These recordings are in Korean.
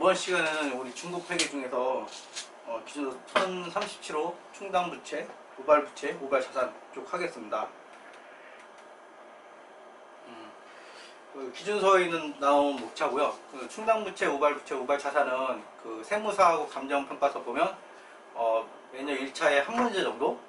이번 시간에는 우리 중국 회계 중에서 기준서 1037호 충당부채, 우발부채, 우발자산 쭉 하겠습니다. 그 기준서에는 나온 목차고요. 그 충당부채, 우발부채, 우발자산은 그 세무사하고 감정평가서 보면 매년 1차에 한 문제 정도,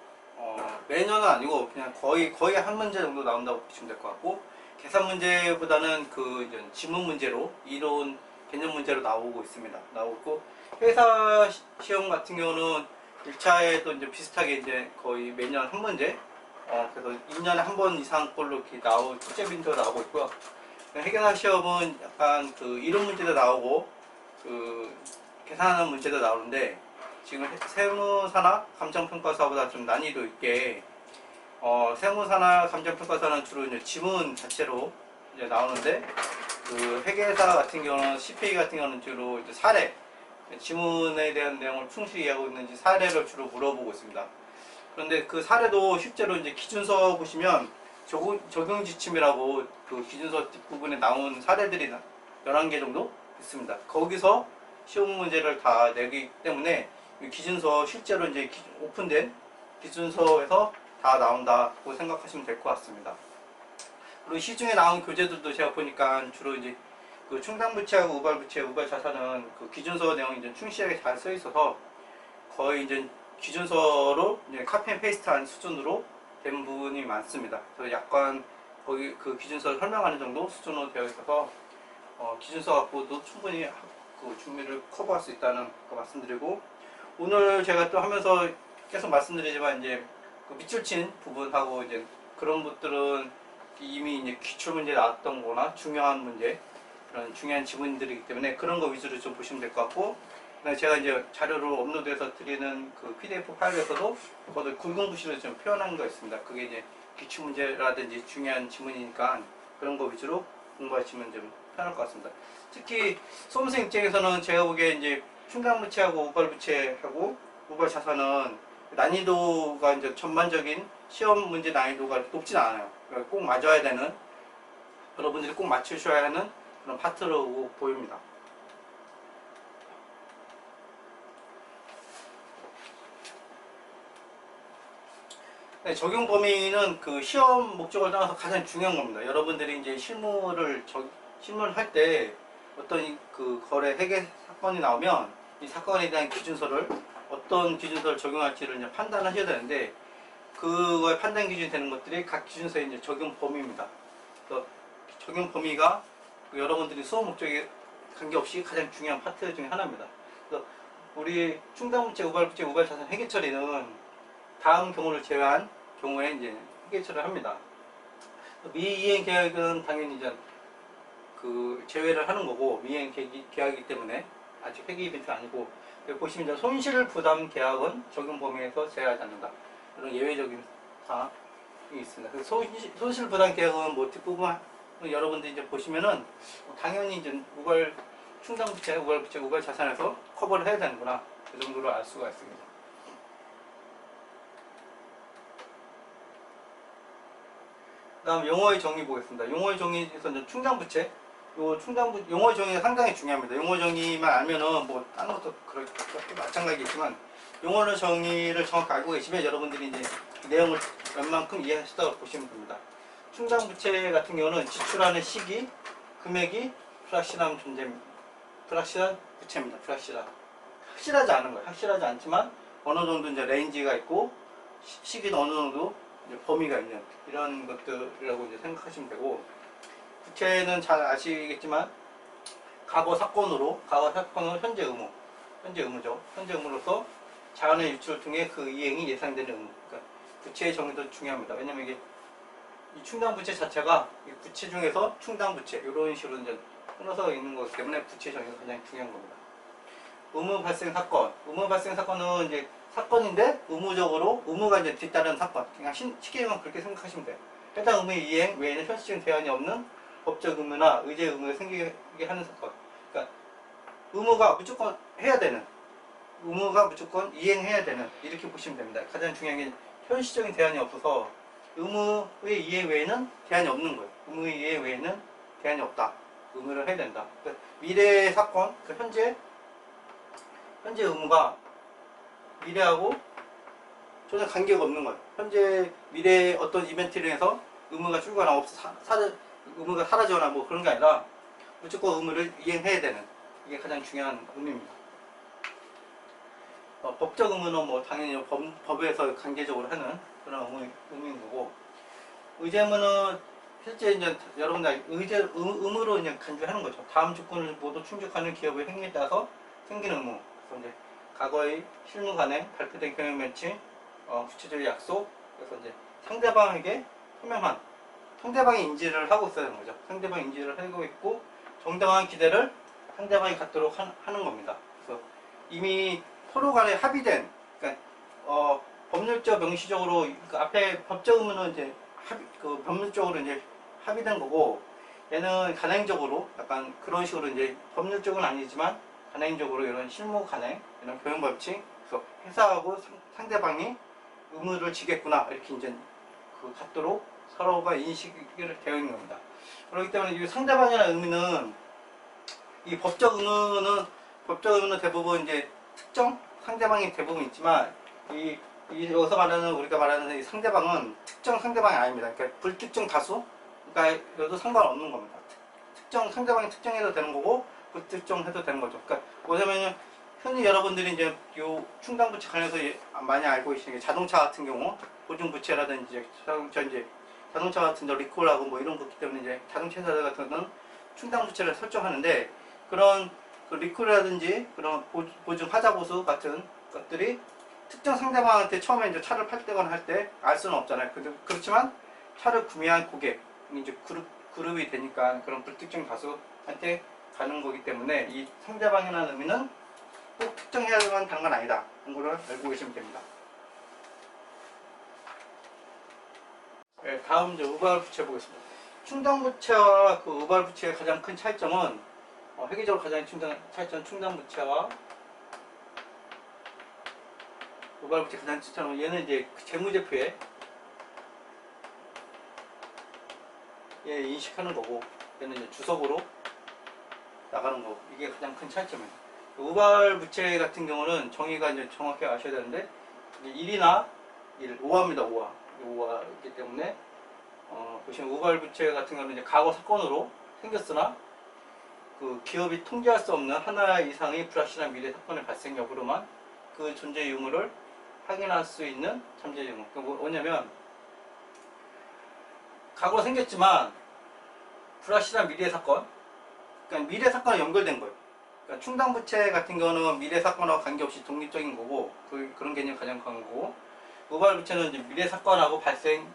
매년은 아니고 그냥 거의 한 문제 정도 나온다고 보시면 될 것 같고, 계산 문제보다는 그 이제 지문 문제로, 이론 개념 문제로 나오고 있습니다. 나오고, 회사 시험 같은 경우는 1차에도 이제 비슷하게 이제 거의 매년 한 문제, 그래서 2년에 한 번 이상 꼴로 이렇게 출제 빈도가 나오고 있고요. 회계사 시험은 약간 그 이론 문제도 나오고, 그 계산하는 문제도 나오는데, 지금 세무사나 감정평가사보다 좀 난이도 있게, 세무사나 감정평가사는 주로 이제 지문 자체로 이제 나오는데, 그 회계사 같은 경우는 CPA 같은 경우는 주로 이제 사례, 지문에 대한 내용을 충실히 이해하고 있는지 사례를 주로 물어보고 있습니다. 그런데 그 사례도 실제로 이제 기준서 보시면 적용 지침이라고 그 기준서 뒷부분에 나온 사례들이 11개 정도 있습니다. 거기서 시험 문제를 다 내기 때문에 기준서 실제로 이제 오픈된 기준서에서 다 나온다고 생각하시면 될 것 같습니다. 그리고 시중에 나온 교재들도 제가 보니까 주로 이제 그 충당부채하고 우발부채, 우발자산은 그 기준서 내용이 이제 충실하게 잘 써 있어서 거의 이제 기준서로 이제 카피 앤 페이스트한 수준으로 된 부분이 많습니다. 그래서 약간 거기 그 기준서를 설명하는 정도 수준으로 되어 있어서 기준서 갖고도 충분히 그 준비를 커버할 수 있다는 거 말씀드리고, 오늘 제가 또 하면서 계속 말씀드리지만 이제 그 밑줄 친 부분하고 이제 그런 것들은 이미 이제 기출 문제 나왔던 거나 중요한 문제, 그런 중요한 지문들이기 때문에 그런 거 위주로 좀 보시면 될 것 같고, 제가 이제 자료를 업로드해서 드리는 그 PDF 파일에서도 거기 굵은 글씨로 좀 표현한 거 있습니다. 그게 이제 기출 문제라든지 중요한 지문이니까 그런 거 위주로 공부하시면 좀 편할 것 같습니다. 특히 수험생 입장에서는 제가 보기에 이제 충당부채하고 우발부채하고 우발자산은 난이도가 이제 전반적인 시험 문제 난이도가 높진 않아요. 그러니까 꼭 맞아야 되는, 여러분들이 꼭 맞추셔야 하는 그런 파트로 보입니다. 네, 적용 범위는 그 시험 목적을 떠나서 가장 중요한 겁니다. 여러분들이 이제 실무를 할 때 어떤 그 거래 회계 사건이 나오면 이 사건에 대한 기준서를 어떤 기준서를 적용할지를 이제 판단하셔야 되는데, 그거의 판단 기준이 되는 것들이 각 기준서의 이제 적용 범위입니다. 그래서 적용 범위가 여러분들이 수업 목적에 관계없이 가장 중요한 파트 중에 하나입니다. 그래서 우리 충당부채, 우발부채, 우발자산 회계 처리는 다음 경우를 제외한 경우에 이제 회계 처리를 합니다. 미이행 계약은 당연히 이제 그 제외를 하는 거고, 미이행 계약이기 때문에 아직 회계 이벤트가 아니고, 여기 보시면 이제 손실 부담 계약은 적용 범위에서 제외하지 않는다. 이런 예외적인 사항이 있습니다. 그래서 손실 부담 계약은 뭐 뒷부분 여러분들이 이제 보시면은 당연히 이제 충당부채, 우발부채, 우발자산에서 커버를 해야 되는구나, 그 정도로 알 수가 있습니다. 다음 용어의 정의 보겠습니다. 용어의 정의에서 이제 충당부채, 용어의 정의가 상당히 중요합니다. 용어 정의만 알면은 뭐 다른 것도 그렇게 마찬가지겠지만, 용어의 정의를 정확히 알고 계시면 여러분들이 이제 내용을 웬만큼 이해하시다고 보시면 됩니다. 충당부채 같은 경우는 지출하는 시기, 금액이 불확실한 부채입니다. 확실하지 않은 거예요. 확실하지 않지만 어느 정도 이제 레인지가 있고, 시기도 어느 정도 이제 범위가 있는 이런 것들이라고 이제 생각하시면 되고, 부채는 잘 아시겠지만 과거 사건은 현재 의무죠. 현재 의무로서 자원의 유출을 통해 그 이행이 예상되는 의무. 그러니까 부채의 정의도 중요합니다. 왜냐면 이게 이 충당부채 자체가 부채 중에서 충당부채 이런 식으로 이제 끊어서 있는 거기 때문에 부채 정의가 가장 중요한 겁니다. 의무 발생 사건은 이제 사건인데 의무가 이제 뒤따르는 사건. 그냥 쉽게 얘기하면 그렇게 생각하시면 돼요. 해당 의무의 이행 외에는 현실적인 대안이 없는 법적 의무나 의제 의무가 생기게 하는 사건. 그러니까 의무가 무조건 이행해야 되는, 이렇게 보시면 됩니다. 가장 중요한 게 현실적인 대안이 없어서 의무의 이해 외에는 대안이 없는 거예요. 의무의 이해 외에는 대안이 없다. 의무를 해야 된다. 그러니까 미래 사건, 그 현재 의무가 미래하고 전혀 관계가 없는 거예요. 현재 미래 어떤 이벤트를 해서 의무가 줄거나 의무가 사라지거나 뭐 그런 게 아니라 무조건 의무를 이행해야 되는, 이게 가장 중요한 의미입니다. 법적 의무는 뭐 당연히 법에서 강제적으로 하는 그런 의미인 거고, 의제 의무는 실제 이제 여러분들 의무로 이제 간주하는 거죠. 다음 조건을 모두 충족하는 기업의 행위에 따라서 생기는 의무. 그래서 이제 과거의 실무 간에 발표된 경영 멘치, 구체적인 약속, 그래서 이제 상대방에게 투명한, 상대방이 인지를 하고 있어야 하는 거죠. 상대방이 인지를 하고 있고 정당한 기대를 상대방이 갖도록 하는 겁니다. 그래서 이미 서로 간에 합의된, 그러니까 법률적 명시적으로 그 앞에 법적 의무는 이제 그 법률적으로 이제 합의된 거고, 얘는 간행적으로 약간 그런 식으로 이제 법률적은 아니지만 간행적으로 이런 실무 간행, 이런 교육 법칙, 그래서 회사하고 상대방이 의무를 지겠구나 이렇게 이제 그 갖도록 서로가 인식이 되어 있는 겁니다. 그렇기 때문에 이 상대방이라는 의미는, 이 법적 의무는 대부분 이제 특정 상대방이 대부분 있지만, 여기서 말하는, 우리가 말하는 이 상대방은 특정 상대방이 아닙니다. 그러니까 불특정 다수, 그러니까 여기도 상관없는 겁니다. 상대방이 특정해도 되는 거고 불특정해도 되는 거죠. 그러니까 뭐냐면 흔히 여러분들이 이제 요 충당부채 관련해서 많이 알고 계시는 게, 자동차 같은 경우 보증부채라든지 자동차 같은 데 리콜하고 뭐 이런 거기 때문에 이제 자동차 회사 같은 거는 충당부채를 설정하는데, 그런 그 리콜이라든지 그런 보증 하자보수 같은 것들이 특정 상대방한테 처음에 이제 차를 팔 때거나 할 때 알 수는 없잖아요. 그렇지만 차를 구매한 고객, 이제 그룹이 되니까 그런 불특정 다수한테 가는 거기 때문에, 이 상대방이라는 의미는 꼭 특정해야만 하는 건 아니다. 그런 거를 알고 계시면 됩니다. 네, 다음 이제 우발부채 보겠습니다. 충당부채와 그 우발부채의 가장 큰 차이점은, 회계적으로 가장 차이점, 충당부채와 우발부채 가장 차이점은, 얘는 이제 재무제표에 얘 인식하는 거고, 얘는 이제 주석으로 나가는 거. 이게 가장 큰 차이점입니다. 우발부채 같은 경우는 정의가 이제 정확히 아셔야 되는데, 이제 1이나 5화입니다. 5화이기 때문에, 보시면 우발부채 같은 경우는 이제 과거 사건으로 생겼으나 그 기업이 통제할 수 없는 하나 이상의 불확실한 미래 사건의 발생 여부로만 그 존재 유무를 확인할 수 있는 잠재 유무. 그러니까 뭐냐면, 과거 생겼지만 불확실한 미래 사건, 그러니까 미래 사건에 연결된 거예요. 그러니까 충당부채 같은 경우는 미래 사건하고 관계없이 독립적인 거고, 그런 개념이 가장 강한 거고, 우발부채는 이제 미래 사건하고 발생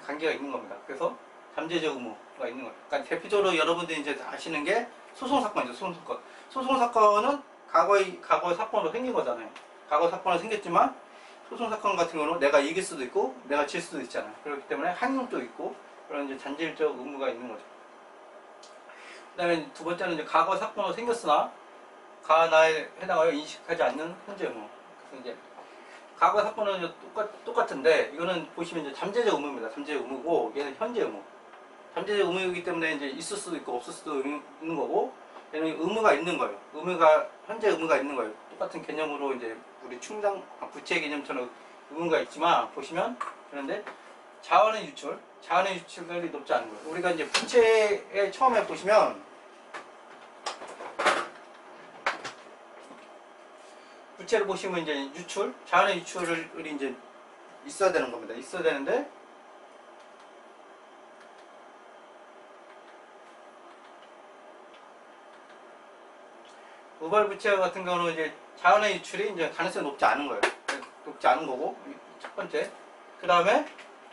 관계가 있는 겁니다. 그래서 잠재적 의무가 있는 거예요. 그러니까 대표적으로 여러분들이 이제 아시는 게 소송사건이죠. 소송사건. 소송사건은 과거의 사건으로 생긴 거잖아요. 과거 사건으로 생겼지만, 소송사건 같은 경우는 내가 이길 수도 있고 내가 질 수도 있잖아요. 그렇기 때문에 항의도 있고 그런 이제 잔질적 의무가 있는 거죠. 그 다음에 두 번째는 이제 과거 사건으로 생겼으나 가나에 해당하여 인식하지 않는 현재 의무. 그래서 이제 과거 사건은 이제 똑같은데, 이거는 보시면 이제 잠재적 의무입니다. 잠재적 의무고, 얘는 현재 의무. 잠재적 의무이기 때문에 이제 있을 수도 있고 없을 수도 있는 거고, 얘는 의무가 있는 거예요. 현재 의무가 있는 거예요. 똑같은 개념으로 이제 우리 부채 개념처럼 의무가 있지만, 보시면 그런데 자원의 유출률이 높지 않은 거예요. 우리가 이제 부채에 처음에 보시면, 부채를 보시면 이제 자원의 유출이 이제 있어야 되는 겁니다. 있어야 되는데, 우발부채 같은 경우는 이제 자원의 유출이 이제 가능성이 높지 않은 거예요. 높지 않은 거고, 첫 번째. 그 다음에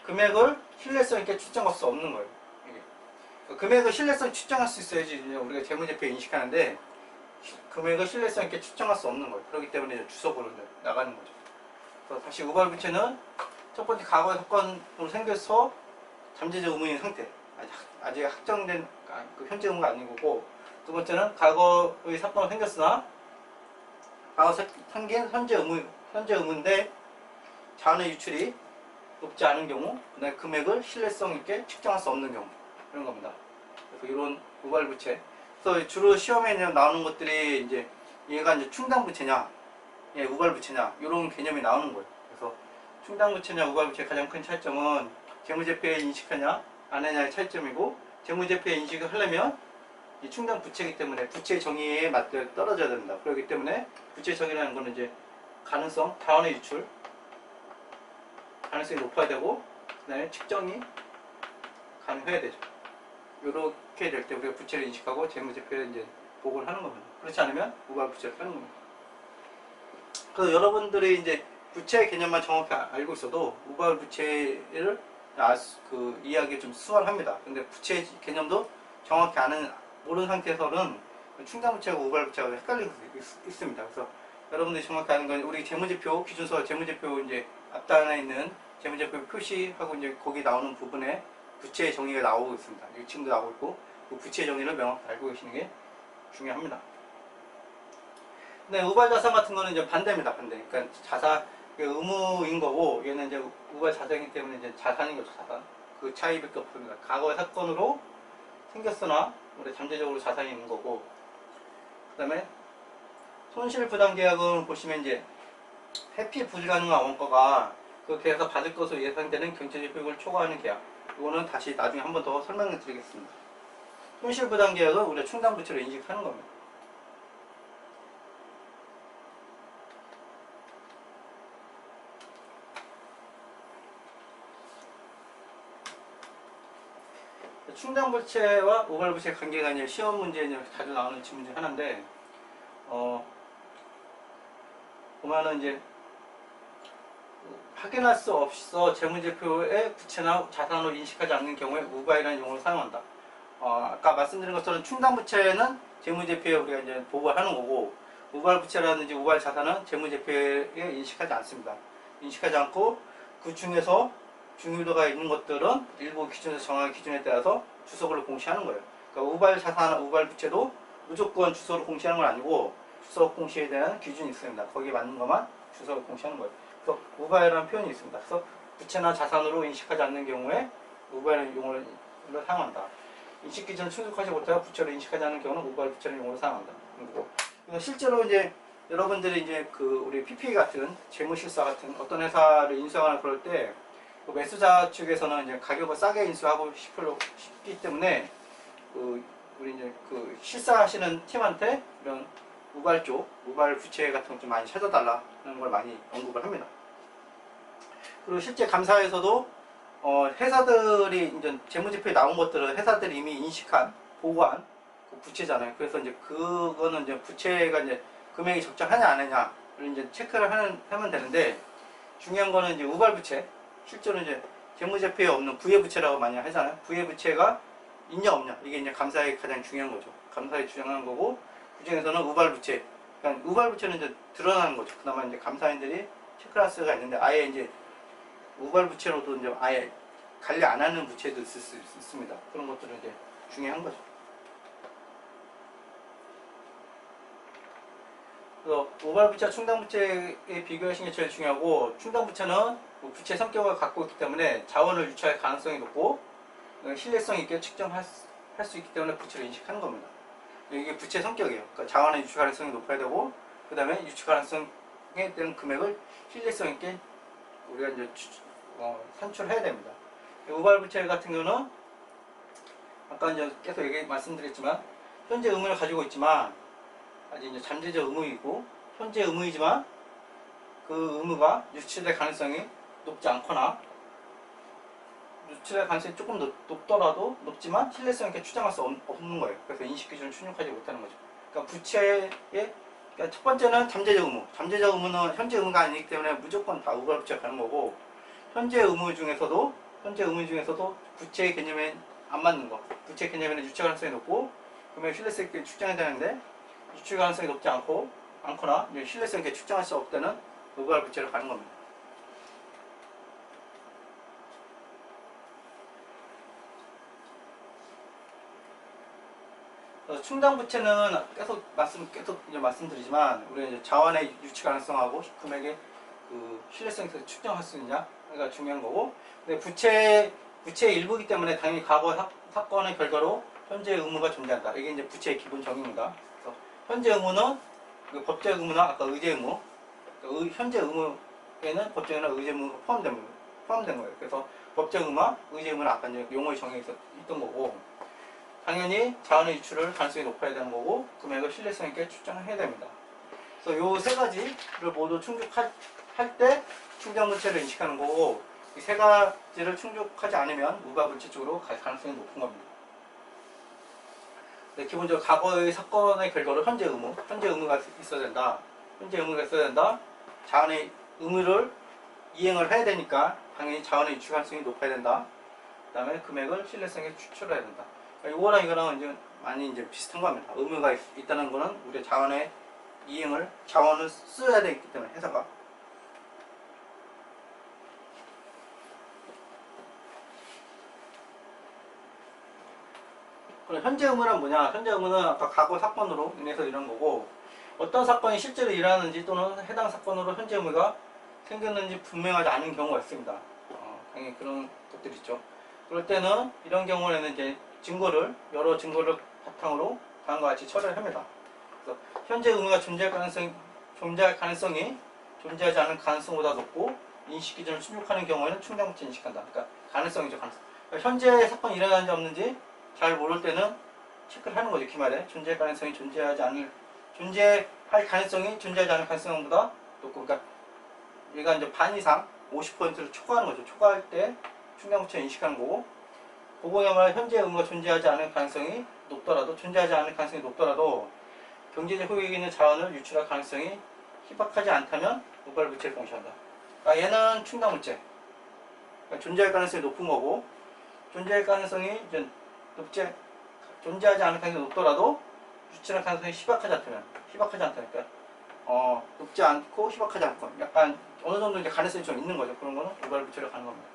금액을 신뢰성 있게 추정할 수 없는 거예요. 이게. 금액을 신뢰성 추정할 수 있어야지 우리가 재무제표 인식하는데, 금액을 신뢰성 있게 추정할 수 없는 거예요. 그렇기 때문에 이제 주석으로 나가는 거죠. 그래서 다시 우발부채는 첫 번째 과거 사건으로 생겨서 잠재적 의무인 상태, 아직 확정된 그 현재 의무가 아닌 거고, 두 번째는 과거의 사건으로 생겼으나 과거 생긴 현재 의무인데 자원의 유출이 높지 않은 경우, 그다음에 금액을 신뢰성 있게 측정할 수 없는 경우, 이런 겁니다. 그래서 이런 우발부채. 그래서 주로 시험에 나오는 것들이 이제 얘가 이제 충당부채냐, 예, 우발부채냐 이런 개념이 나오는 거예요. 그래서 충당부채냐 우발부채의 가장 큰 차이점은 재무제표에 인식하냐 안 하냐의 차이점이고, 재무제표에 인식을 하려면 이 충당부채이기 때문에 부채 정의에 맞게 떨어져야 됩니다. 그렇기 때문에 부채 정의라는 거는 이제 가능성, 자원의 유출 가능성이 높아야 되고, 그 다음에 측정이 가능해야 되죠. 이렇게 될 때 우리가 부채를 인식하고 재무제표에 이제 보고를 하는 겁니다. 그렇지 않으면 우발부채를 하는 겁니다. 그래서 여러분들이 이제 부채 개념만 정확히 알고 있어도 우발부채를 이해하기 좀 수월합니다. 근데 부채 개념도 정확히 모르는 상태에서는 충당부채하고 우발부채가 헷갈리고 있습니다. 그래서 여러분들이 정확히 아는 건 우리 재무제표 기준서 재무제표 이제 앞단에 있는 재무제표 표시하고 이제 거기 나오는 부분에 부채의 정의가 나오고 있습니다. 지금도 나오고 있고, 그 부채의 정의를 명확히 알고 계시는 게 중요합니다. 근데 우발자산 같은 거는 이제 반대입니다. 반대. 그러니까 의무인 거고, 얘는 이제 우발자산이기 때문에 이제 자산인 거죠. 자산. 그 차이밖에 없습니다. 과거의 사건으로 생겼으나 우리 잠재적으로 자산이 있는 거고, 그 다음에 손실부담계약을 보시면 이제 회피 불가능한 원가가 그 계약서 받을 것으로 예상되는 경제적 효익을 초과하는 계약. 이거는 다시 나중에 한 번 더 설명을 드리겠습니다. 손실부담계약은 우리가 충당부채로 인식하는 겁니다. 충당부채와 우발부채의 관계가 이제 시험 문제에 자주 나오는 질문 중 하나인데, 보면은 이제 확인할 수 없어 재무제표의 부채나 자산으로 인식하지 않는 경우에 우발이라는 용어를 사용한다. 아까 말씀드린 것처럼 충당부채는 재무제표에 우리가 이제 보고하는 거고, 우발부채라든지 우발자산은 재무제표에 인식하지 않습니다. 인식하지 않고 그 중에서 중요도가 있는 것들은 일부 기준에서 정한 기준에 따라서 주소를 공시하는 거예요. 그러니까 우발자산, 우발부채도 무조건 주소를 공시하는 건 아니고 주소 공시에 대한 기준이 있습니다. 거기에 맞는 것만 주소를 공시하는 거예요. 그래서 우발이라는 표현이 있습니다. 그래서 부채나 자산으로 인식하지 않는 경우에 우발이라는 용어를 사용한다. 인식 기준을 충족하지 못하고 부채로 인식하지 않는 경우는 우발부채라는 용어를 사용한다. 그래서 실제로 이제 여러분들이 이제 우리 PPA 같은 재무실사 같은 어떤 회사를 인수하거나 그럴 때 매수자 측에서는 이제 가격을 싸게 인수하고 싶기 때문에 우리 이제 실사하시는 팀한테 이런 우발 부채 같은 거 좀 많이 찾아달라는 걸 많이 언급을 합니다. 그리고 실제 감사에서도 회사들이 이제 재무제표에 나온 것들은 회사들이 이미 인식한 보고한 부채잖아요. 그래서 이제 그거는 이제 부채가 이제 금액이 적정하냐 안 하냐를 이제 체크를 하면 되는데, 중요한 거는 이제 우발부채, 실제로 이제 재무제표에 없는 부예부채라고 많이 하잖아요. 부예부채가 있냐 없냐, 이게 이제 감사에 가장 중요한 거죠. 감사에 중요한 거고, 그 중에서는 우발부채, 그러니까 우발부채는 이제 드러나는 거죠. 그나마 이제 감사인들이 체크라스가 있는데, 아예 이제 우발부채로도 이제 아예 관리 안 하는 부채도 있을 수 있습니다. 그런 것들은 이제 중요한 거죠. 그래서 우발부채와 충당부채에 비교하시는 게 제일 중요하고, 충당부채는 부채 성격을 갖고 있기 때문에 자원을 유출할 가능성이 높고 신뢰성 있게 측정할 수 있기 때문에 부채를 인식하는 겁니다. 이게 부채 성격이에요. 그러니까 자원의 유출 가능성이 높아야 되고, 그 다음에 유출 가능성에 대한 금액을 신뢰성 있게 우리가 이제 산출해야 됩니다. 우발부채 같은 경우는 아까 이제 계속 말씀드렸지만 현재 의무를 가지고 있지만 아직 이제 잠재적 의무이고, 현재 의무이지만 그 의무가 유출될 가능성이 높지 않거나 유출될 가능성이 조금 높더라도 높지만 신뢰성 있게 추정할 수 없는 거예요. 그래서 인식 기준을 충족하지 못하는 거죠. 그러니까 부채의 그러니까 첫 번째는 잠재적 의무. 잠재적 의무는 현재 의무가 아니기 때문에 무조건 다 우발부채가 가는 거고, 현재 의무 중에서도 부채 개념에 안 맞는 거, 부채 개념에는 유출 가능성이 높고 그러면 신뢰성 있게 측정해야 되는데 유출 가능성이 높지 않거나 신뢰성 있게 측정할 수 없다는 우발부채로 가는 겁니다. 충당부채는 계속 말씀드리지만 우리가 이제 자원의 유치 가능성하고 금액의 신뢰성에서 측정할 수 있냐가 중요한 거고, 근데 부채의 일부이기 때문에 당연히 과거 사건의 결과로 현재 의무가 존재한다. 이게 이제 부채의 기본 정의입니다. 그래서 현재 의무는 그 법적 의무나 아까 의제 의무, 현재 의무에는 법적 의무나 의제 의무가 포함된 거예요. 그래서 법적 의무와 의제 의무는 아까 이제 용어의 정의에 있던 거고, 당연히 자원의 유출을 가능성이 높아야 되는 거고, 금액을 신뢰성 있게 추정해야 됩니다. 그래서 요 세 가지를 모두 충족할 때 충당부채를 인식하는 거고, 이 세 가지를 충족하지 않으면 무과부채 쪽으로 갈 가능성이 높은 겁니다. 네, 기본적으로 과거의 사건의 결과로 현재 의무가 있어야 된다. 현재 의무가 있어야 된다. 자원의 의무를 이행을 해야 되니까 당연히 자원의 유출 가능성이 높아야 된다. 그 다음에 금액을 신뢰성에 추출해야 된다. 그러니까 이거랑 이거랑 이제 많이 이제 비슷한 겁니다. 의무가 있다는 거는 우리 자원의 자원을 써야 되기 때문에 회사가. 그럼 현재 의무는 뭐냐? 현재 의무는 아까 과거 사건으로 인해서 이런 거고, 어떤 사건이 실제로 일어나는지 또는 해당 사건으로 현재 의무가 생겼는지 분명하지 않은 경우가 있습니다. 당연히 그런 것들이 있죠. 그럴 때는 이런 경우에는 이제 여러 증거를 바탕으로 다음과 같이 처리를 합니다. 그래서 현재 의무가 존재할 가능성이 존재하지 않은 가능성보다 높고 인식 기준을 충족하는 경우에는 충당부채 인식한다. 그러니까 가능성이죠, 가능성. 그러니까 현재 사건이 일어나는지 없는지 잘 모를 때는 체크를 하는 거죠. 기말에 존재할 가능성이 존재할 가능성이 존재하지 않을 가능성보다 높고, 그러니까 얘가 이제 반 이상 50%를 초과하는 거죠. 초과할 때 충당부채 인식하는 거고, 그거야말로 현재 의무가 존재하지 않을 가능성이 높더라도 경제적 효익이 있는 자원을 유출할 가능성이 희박하지 않다면 무발부채를 공시한다. 그러니까 얘는 충당부채. 그러니까 존재할 가능성이 높은 거고, 존재할 가능성이 이제 존재하지 않을 가능성이 높더라도 유출할 가능성이 희박하지 않다면, 그러니까 높지 않고 희박하지 않고 약간 어느 정도 이제 가능성이 좀 있는 거죠. 그런 거는 무발부채로 가는 겁니다.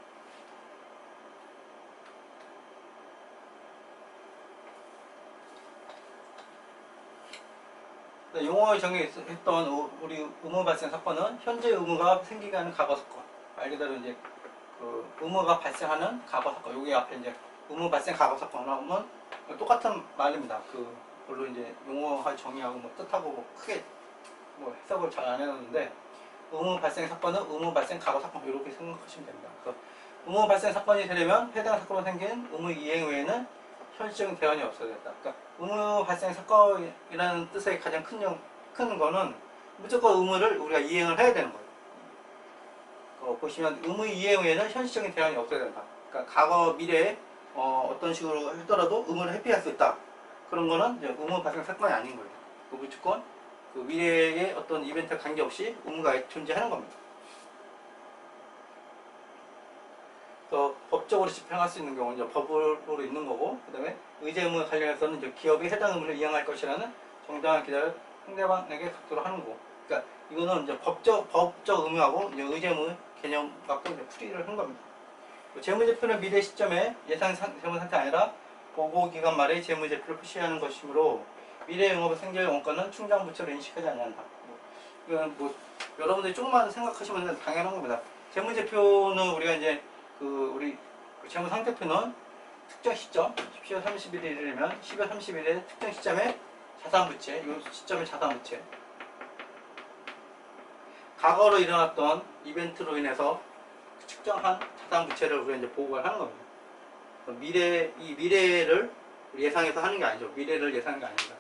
용어의 정의했던 우리 의무 발생 사건은 현재 의무가 생기게 하는 과거 사건. 말 그대로 이제 그 의무가 발생하는 과거 사건. 여기 앞에 이제 의무 발생 과거 사건하고는 똑같은 말입니다. 물론 이제 용어의 정의하고 뭐 뜻하고 뭐 크게 뭐 해석을 잘 안 해놨는데, 의무 발생 사건은 의무 발생 과거 사건 이렇게 생각하시면 됩니다. 그래서 의무 발생 사건이 되려면 해당 사건으로 생긴 의무 이행 외에는 현실적인 대안이 없어야 된다. 그러니까 의무 발생 사건이라는 뜻의 가장 큰 거는 무조건 의무를 우리가 이행을 해야 되는 거예요. 보시면 의무 이행 외에는 현실적인 대안이 없어야 된다. 그러니까 과거 미래에 어떤 식으로 하더라도 의무를 회피할 수 있다. 그런 거는 이제 의무 발생 사건이 아닌 거예요. 무조건 그 미래의 어떤 이벤트에 관계없이 의무가 존재하는 겁니다. 법적으로 집행할 수 있는 경우는 이제 법으로 있는 거고, 그 다음에 의제 의무 관련해서는 이제 기업이 해당 의무를 이행할 것이라는 정당한 기대를 상대방에게 갖도록 하는 거고, 그러니까 이거는 이제 법적 의무하고 이제 의제 의무 개념 갖고 이제 풀이를 한 겁니다. 재무제표는 미래 시점에 예상 재무 상태 아니라 보고 기간 말에 재무제표를 표시하는 것이므로 미래 영업의 생길 원가는 충당부채로 인식하지 않는다. 이건 뭐 여러분들이 조금만 생각하시면 당연한 겁니다. 재무제표는 우리가 이제 우리 재무상태표는 특정 시점 10월 30일이면 10월 30일에 특정 시점에 자산부채, 이 시점의 자산부채, 과거로 일어났던 이벤트로 인해서 측정한 자산부채를 우리가 이제 보고를 하는 겁니다. 이 미래를 예상해서 하는 게 아니죠. 미래를 예상하는 게 아닙니다.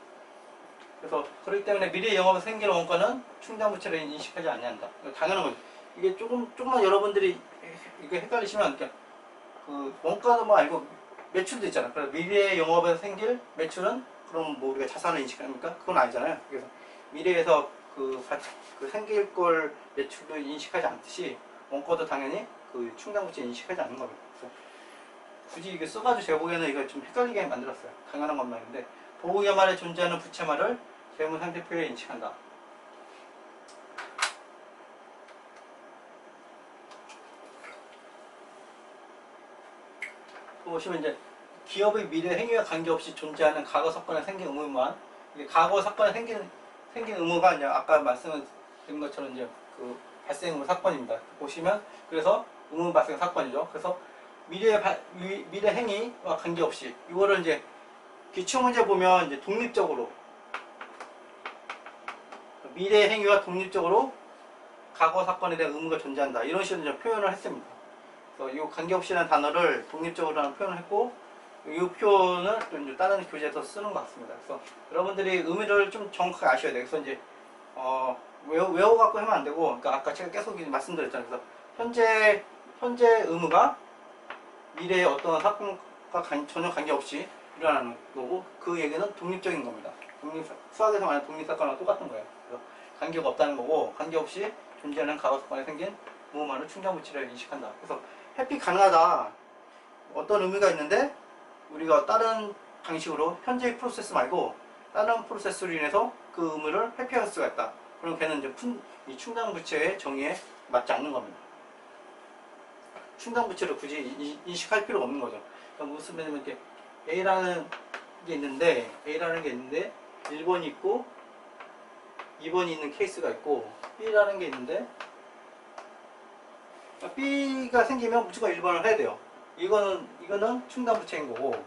그래서 그렇기 때문에 미래 영업에서 생기는 원가는 충당부채를 인식하지 않는다. 당연한 거죠. 이게 조금만 여러분들이 이게 헷갈리시면, 그 원가도 뭐 알고 매출도 있잖아요. 그래서 미래 영업에서 생길 매출은 그럼 뭐 우리가 자산을 인식합니까? 그건 아니잖아요. 그래서 미래에서 그 생길 걸 매출도 인식하지 않듯이 원가도 당연히 그 충당부채 인식하지 않는 겁니다. 그래서 굳이 이게 써가지고 제가 보기에는 이거 좀 헷갈리게 만들었어요. 당연한 것만인데, 보고기말에 존재하는 부채말을 재무상태표에 인식한다. 보시면 이제 기업의 미래 행위와 관계없이 존재하는 과거 사건에 생긴 의무만, 이게 과거 사건에 생긴 의무가 이제 아까 말씀드린 것처럼 이제 그 발생 의무 사건입니다. 보시면 그래서 의무 발생 사건이죠. 그래서 미래 행위와 관계없이 이거를 이제 기출 문제 보면 이제 독립적으로 미래 행위와 독립적으로 과거 사건에 대한 의무가 존재한다. 이런 식으로 이제 표현을 했습니다. 그래서 이 관계없이라는 단어를 독립적으로 하는 표현을 했고, 이 표현을 또 이제 다른 교재에서 쓰는 것 같습니다. 그래서 여러분들이 의미를 좀 정확하게 아셔야 돼요. 그래서 이제 외워갖고 하면 안 되고, 그러니까 아까 제가 계속 말씀드렸잖아요. 그래서 현재 의무가 미래의 어떤 사건과 전혀 관계없이 일어나는 거고, 그 얘기는 독립적인 겁니다. 수학에서 말하는 독립사건과 똑같은 거예요. 그래서 관계가 없다는 거고, 관계없이 존재하는 과거 사건에 생긴 무음하는 충당부치를 인식한다. 그래서 회피 가능하다. 어떤 의미가 있는데 우리가 다른 방식으로 현재의 프로세스 말고 다른 프로세스로 인해서 그 의무를 회피할 수가 있다. 그럼 걔는 이제 이 충당부채의 정의에 맞지 않는 겁니다. 충당부채를 굳이 인식할 필요가 없는 거죠. 그러니까 무슨 말이냐면 이렇게 A라는 게 있는데 1번이 있고 2번이 있는 케이스가 있고 B라는 게 있는데 B가 생기면 무조건 1번을 해야 돼요. 이거는 충당부채인 거고,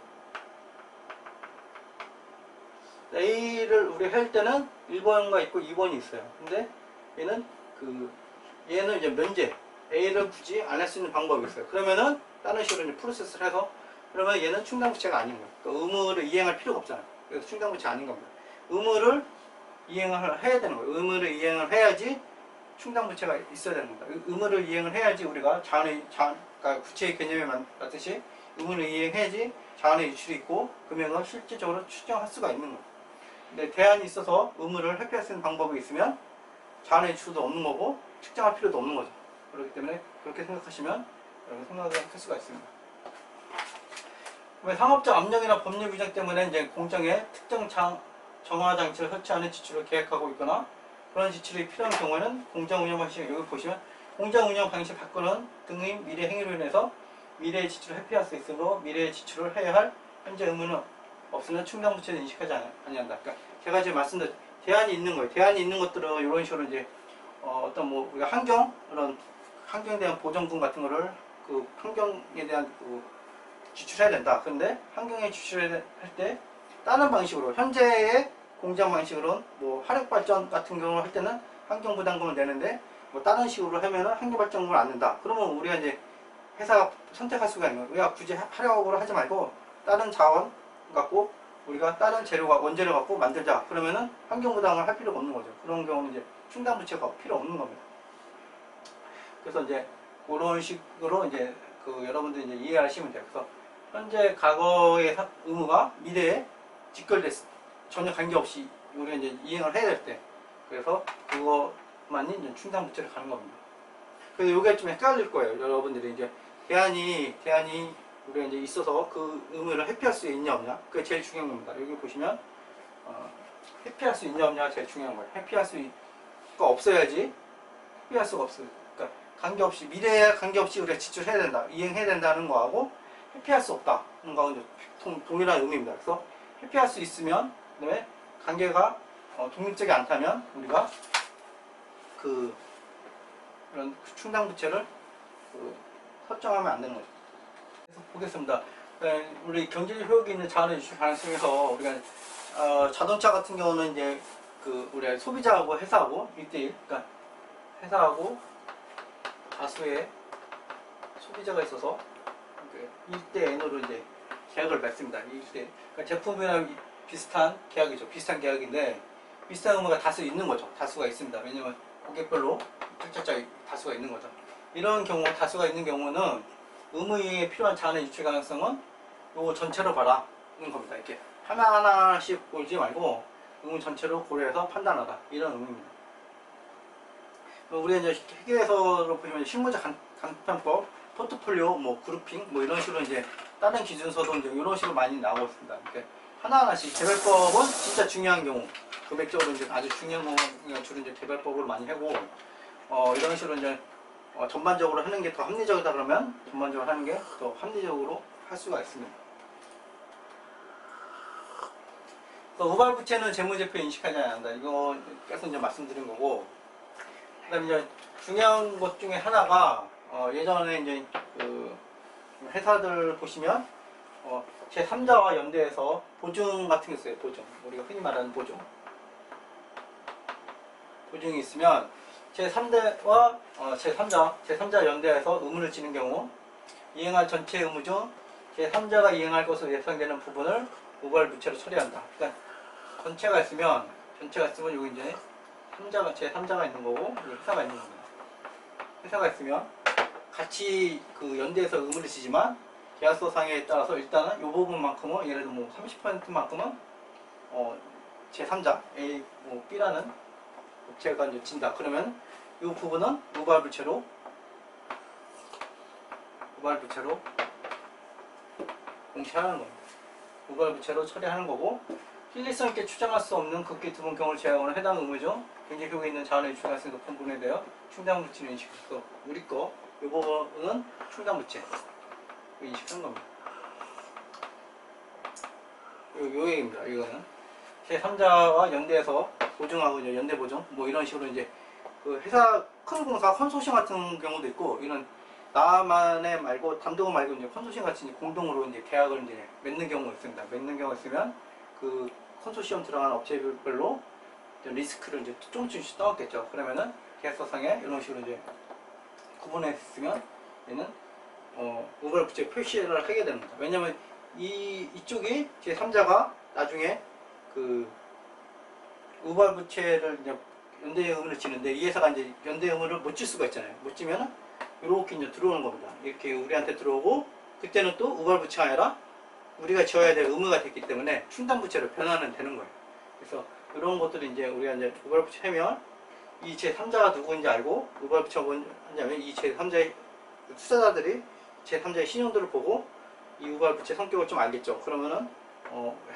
A를 우리 할 때는 1번과 있고 2번이 있어요. 근데 얘는 이제 면제, A를 굳이 안 할 수 있는 방법이 있어요. 그러면은 다른 식으로 이제 프로세스를 해서, 그러면 얘는 충당부채가 아닌 거예요. 그러니까 의무를 이행할 필요가 없잖아요. 그래서 충당부채 아닌 겁니다. 의무를 이행을 해야 되는 거예요. 의무를 이행을 해야지 충당부채가 있어야 되는 겁니다. 의무를 이행을 해야지 우리가 그러니까 부채의 개념에 맞듯이 의무를 이행해야지 자원의 유출이 있고 금액을 실질적으로 추정할 수가 있는 거예요. 근데 대안이 있어서 의무를 회피할 수 있는 방법이 있으면 자원의 유출도 없는 거고 측정할 필요도 없는 거죠. 그렇기 때문에 그렇게 생각하시면 여러분 생각을 할 수가 있습니다. 상업적 압력이나 법률 규정 때문에 이제 공정에 특정 정화 장치를 설치하는 지출을 계획하고 있거나 그런 지출이 필요한 경우에는 공정운영 방식, 여기 보시면 공정운영 방식 바꾸는 등의 미래 행위로 인해서 미래의 지출을 회피할 수 있으므로 미래의 지출을 해야 할 현재 의무는 없으면 충당부채를 인식하지 아니한다. 그러니까 제가 지금 말씀드린 대안이 있는 거예요. 대안이 있는 것들은 이런 식으로 이제 어떤 우리가 그런 환경에 대한 보전금 같은 거를 그 환경에 대한 지출해야 된다. 근데 환경에 지출할 때 다른 방식으로 현재의 공정 방식으로는 화력발전 같은 경우를 할 때는 환경부담금을 내는데 다른 식으로 하면은 환경발전금을 안 낸다. 그러면 우리가 이제 회사가 선택할 수가 있는 거예요. 우리가 굳이 화력으로 하지 말고 다른 자원 갖고 우리가 다른 원재료 갖고 만들자. 그러면은 환경부담을 할 필요가 없는 거죠. 그런 경우는 이제 충당부채가 필요 없는 겁니다. 그래서 이제 그런 식으로 이제 여러분들이 이제 이해하시면 돼요. 그래서 현재 과거의 의무가 미래에 직결됐을 전혀 관계없이 우리가 이제 이행을 해야 될 때, 그래서 그것만이 이제 충당부채를 가는 겁니다. 그래서 이게 좀 헷갈릴 거예요. 여러분들이 이제 대안이 우리가 이제 있어서 그 의무를 회피할 수 있냐 없냐, 그게 제일 중요한 겁니다. 여기 보시면 회피할 수 있냐 없냐가 제일 중요한 거예요. 회피할 수가 없어야지 회피할 수가 없어요. 그러니까 관계없이 미래에 관계없이 우리가 지출해야 된다, 이행해야 된다는 거하고 회피할 수 없다는 거하고 동일한 의미입니다. 그래서 회피할 수 있으면, 그다음에 관계가 독립적이 않다면 우리가 이런 충당부채를 설정하면 안 되는 거죠. 그래서 보겠습니다. 우리 경제적 효익이 있는 자원의 유출 가능성에서 우리가 자동차 같은 경우는 이제 우리가 소비자하고 회사하고 1대1, 그러니까 회사하고 다수의 소비자가 있어서 1대 N으로 이제 계약을 맺습니다. 그러니까 제품이랑 비슷한 계약이죠. 비슷한 계약인데 비슷한 의무가 다수 있는 거죠. 다수가 있습니다. 왜냐면 고객별로 짝짝짝 다수가 있는 거죠. 이런 경우, 다수가 있는 경우는 의무 이행에 필요한 자원의 유출 가능성은 요거 전체로 봐라는 겁니다. 이렇게 하나하나씩 보지 말고 의무 전체로 고려해서 판단하다, 이런 의미입니다. 우리가 이제 회계에서 보시면 실무자 간편법, 포트폴리오, 그룹핑, 이런 식으로 이제 다른 기준서도 이제 이런 식으로 많이 나오고 있습니다. 이렇게 하나하나씩 개별법은 진짜 중요한 경우, 금액적으로 이제 아주 중요한 경우가 주로 이제 개별법으로 많이 하고, 이런 식으로 이제 전반적으로 하는 게 더 합리적이다 그러면 전반적으로 하는 게 더 합리적으로 할 수가 있습니다. 우발부채는 재무제표에 인식하지 않는다. 이거 계속 이제 말씀드린 거고, 그다음에 이제 중요한 것 중에 하나가 예전에 이제 회사들 보시면 제3자와 연대해서 보증 같은 게 있어요. 보증. 우리가 흔히 말하는 보증. 보증이 있으면 제3대와 제3자 연대해서 의무를 지는 경우 이행할 전체 의무 중 제3자가 이행할 것으로 예상되는 부분을 우발부채로 처리한다. 그러니까 전체가 있으면 여기 이제 제3자가 있는 거고 회사가 있는 겁니다. 회사가 있으면 같이 그 연대해서 의무를 지지만 계약서상에 따라서 일단은 이 부분만큼은 예를 들어 뭐 30%만큼은 제3자 A 뭐 B라는 업체가 이제 진다. 그러면 이 부분은 우발부채로 공시하는 겁니다. 우발부채로 처리하는 거고 필리성 있게 추정할 수 없는 극히 드문 경우를 제외하고는 해당 의무 중 경제 효과 있는 자원의 유출할 수 높은 부분에 대하여 충당부채를 인식했어. 우리 거 이 부분은 충당부채 인식하는 겁니다. 요 얘기입니다. 이거는 제3자와 연대해서 보증하고 이제 연대 보증 뭐 이런 식으로 이제 그 회사 큰 공사 컨소시엄 같은 경우도 있고 이런 나만의 말고 단독 말고 이제 컨소시엄 같이 이제 공동으로 이제 계약을 이제 맺는 경우가 있습니다. 맺는 경우가 있으면 그 컨소시엄 들어가는 업체별로 리스크를 이제 조금씩 떠왔겠죠. 그러면은 계약서상에 이런 식으로 이제 구분했으면 얘는 우발부채 표시를 하게 됩니다. 왜냐면 이쪽이 제3자가 나중에 그 우발부채를 이제 연대 의무를 지는데 이 회사가 이제 연대 의무를 못 질 수가 있잖아요. 못 지면은 이렇게 이제 들어오는 겁니다. 이렇게 우리한테 들어오고 그때는 또 우발부채가 아니라 우리가 지어야 될 의무가 됐기 때문에 충당부채로 변화는 되는 거예요. 그래서 이런 것들이 이제 우리가 이제 우발부채 하면 이 제3자가 누구인지 알고 우발부채가 뭐냐면 이 제3자의 투자자들이 제3자의 신용도를 보고 이 우발부채 성격을 좀 알겠죠. 그러면은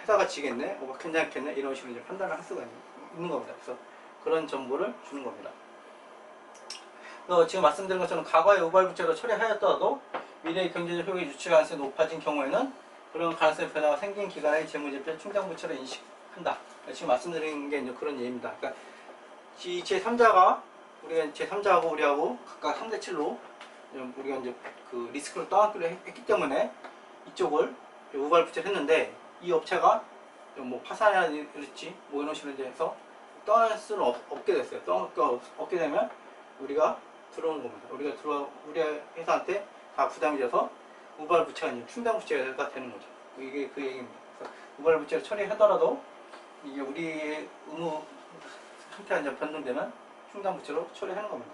회사가 지겠네, 괜찮겠네 이런 식으로 이제 판단을 할 수가 있는 겁니다. 그래서 그런 정보를 주는 겁니다. 지금 말씀드린 것처럼 과거의 우발부채로 처리하였더라도 미래의 경제적 효익이 유출 가능성이 높아진 경우에는 그런 가능성의 변화가 생긴 기간의 재무제표 충당부채로 인식한다. 지금 말씀드린 게 이제 그런 예입니다. 그러니까 제3자가 우리가 제3자하고 우리하고 각각 3대 7로 우리가 이제 그 리스크를 떠안기로 했기 때문에 이쪽을 우발부채를 했는데 이 업체가 뭐 파산이랄지 뭐 이런 식으로 이제 해서 떠날 수는 없게 됐어요. 없게 되면 우리가 들어오는 겁니다. 우리 회사한테 다 부담이 돼서 우발부채가 아니라 충당부채가 되는 거죠. 이게 그 얘기입니다. 그래서 우발부채를 처리하더라도 이게 우리의 의무 상태가 이제 변동되면 충당부채로 처리하는 겁니다.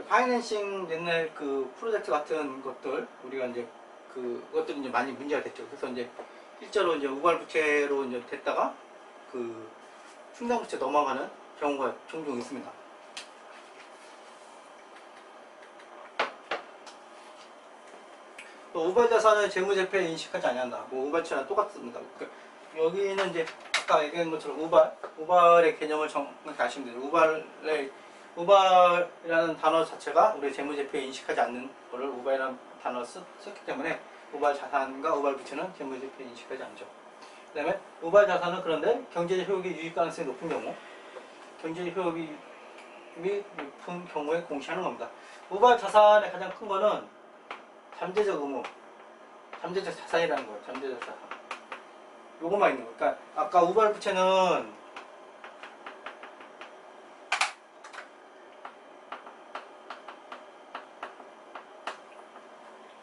파이낸싱 옛날 그 프로젝트 같은 것들 우리가 이제 그것들이 이제 많이 문제가 됐죠. 그래서 이제 실제로 이제 우발부채로 이제 됐다가 그 충당부채 넘어가는 경우가 종종 있습니다. 우발자산을 재무제표에 인식하지 않는다. 뭐 우발자산은 똑같습니다. 그러니까 여기는 이제 아까 얘기한 것처럼 우발의 개념을 정확히 아시면 돼요. 우발이라는 단어 자체가 우리 재무제표에 인식하지 않는 거를 우발이라는 단어를 썼기 때문에 우발자산과 우발부채는 재무제표에 인식하지 않죠. 그 다음에 우발자산은 그런데 경제적 효익이 유입 가능성이 높은 경우 경제적 효익이 높은 경우에 공시하는 겁니다. 우발자산의 가장 큰 거는 잠재적 의무, 잠재적 자산이라는 거예요. 잠재적 자산. 요거만 있는 거예요. 그러니까 아까 우발부채는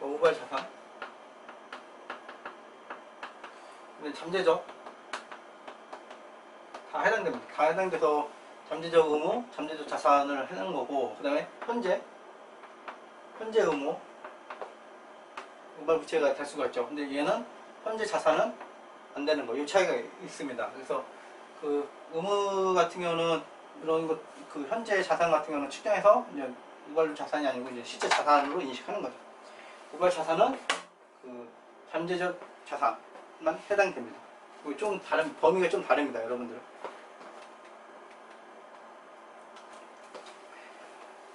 우발자산 잠재적 다 해당됩니다. 다 해당돼서 잠재적 의무, 잠재적 자산을 해놓은 거고 그 다음에 현재 의무 우발부채가 될 수가 있죠. 근데 얘는 현재 자산은 안 되는 거. 이 차이가 있습니다. 그래서 그 의무 같은 경우는 이런 것 그 현재 자산 같은 경우는 측정해서 이제 우발 자산이 아니고 이제 실제 자산으로 인식하는 거죠. 우발 자산은 그 잠재적 자산만 해당됩니다. 좀 다른 범위가 좀 다릅니다, 여러분들.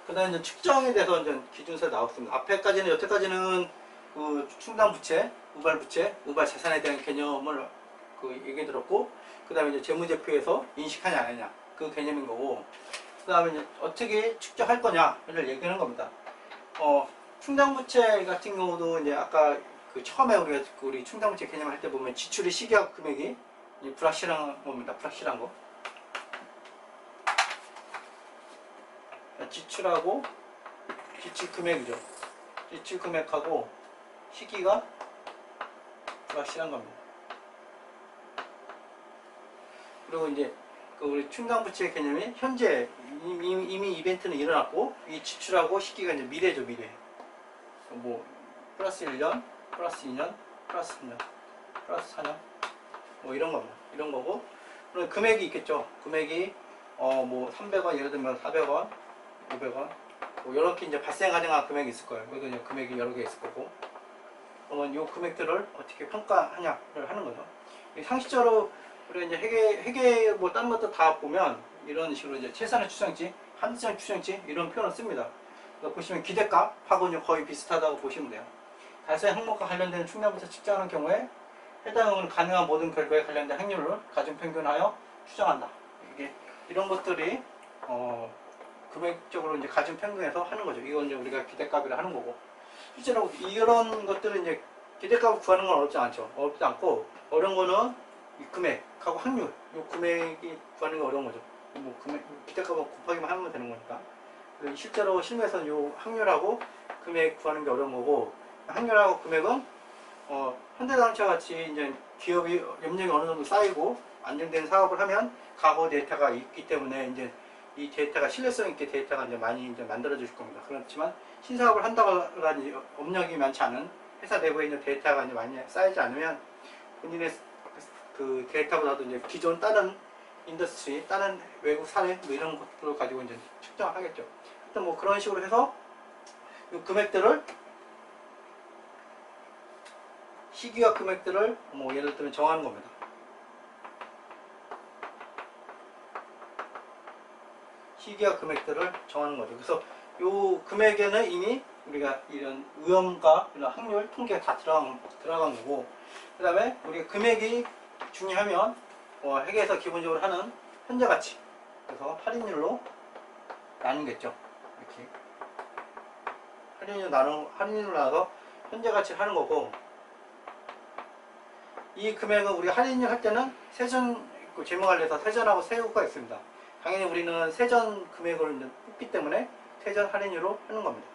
그다음에 이제 측정에 대해서 이제 기준서에 나왔습니다. 앞에까지는 여태까지는 그 충당부채, 우발부채, 우발자산에 대한 개념을 그 얘기 들었고, 그다음에 이제 재무제표에서 인식하냐 안 하냐 그 개념인 거고, 그다음에 이제 어떻게 측정할 거냐를 얘기하는 겁니다. 충당부채 같은 경우도 이제 아까 그 처음에 우리 충당부채 개념을 할 때 보면 지출의 시기하고 금액이 불확실한 겁니다. 불확실한 거. 지출하고 지출 금액이죠. 지출 금액하고 시기가 불확실한 겁니다. 그리고 이제 그 우리 충당부채 개념이 현재 이미 이벤트는 일어났고 이 지출하고 시기가 이제 미래죠. 미래. 뭐 플러스 1년, 플러스 2년, 플러스 3년, 플러스 4년 뭐 이런 겁니다. 이런 거고 그리고 금액이 있겠죠. 금액이 뭐 300원 예를 들면 400원, 500원 뭐 이렇게 이제 발생 가능한 금액이 있을 거예요. 그래도 이제 금액이 여러 개 있을 거고 그러면 이 금액들을 어떻게 평가하냐를 하는 거죠. 상식적으로 우리 이제 회계 뭐 다른 것도 다 보면 이런 식으로 이제 최선의 추정치, 한정의 추정치 이런 표현을 씁니다. 보시면 기대값하고 거의 비슷하다고 보시면 돼요. 달성의 항목과 관련된 충당부채 측정하는 경우에 해당은 가능한 모든 결과에 관련된 확률을 가중평균하여 추정한다. 이게 이런 것들이 금액적으로 이제 가중평균해서 하는 거죠. 이건 이제 우리가 기대값이라 하는 거고 실제로 이런 것들은 이제 기대값을 구하는 건 어렵지 않죠. 어렵지 않고 어려운 거는 이 금액하고 확률, 이 금액이 구하는 게 어려운 거죠. 뭐 기대값을 곱하기만 하면 되는 거니까. 실제로 실무에서는 이 확률하고 금액 구하는 게 어려운 거고 확률하고 금액은 현대자동차 같이 이제 기업이 염력이 어느 정도 쌓이고 안정된 사업을 하면 과거 데이터가 있기 때문에 이제 이 데이터가 신뢰성 있게 데이터가 이제 많이 이제 만들어질 겁니다. 그렇지만 신사업을 한다거나 업력이 많지 않은 회사 내부에 있는 데이터가 이제 많이 쌓이지 않으면 본인의 그 데이터보다도 이제 기존 다른 인더스트리, 다른 외국 사례 뭐 이런 것들을 가지고 이제 측정을 하겠죠. 일단 뭐 그런 식으로 해서 이 금액들을 시기와 금액들을 뭐 예를 들면 정하는 겁니다. 시기와 금액들을 정하는 거죠. 그래서 이 금액에는 이미 우리가 이런 위험과 이런 확률 통계가 다 들어간 거고 그 다음에 우리가 금액이 중요하면 회계에서 기본적으로 하는 현재 가치 그래서 할인율로 나누겠죠. 이렇게 할인율로 나눠서 현재 가치를 하는 거고 이 금액은 우리가 할인율 할 때는 세전 제목 알려서 세전하고 세후가 있습니다. 당연히 우리는 세전 금액을 뽑기 때문에 세전 할인율로 하는 겁니다.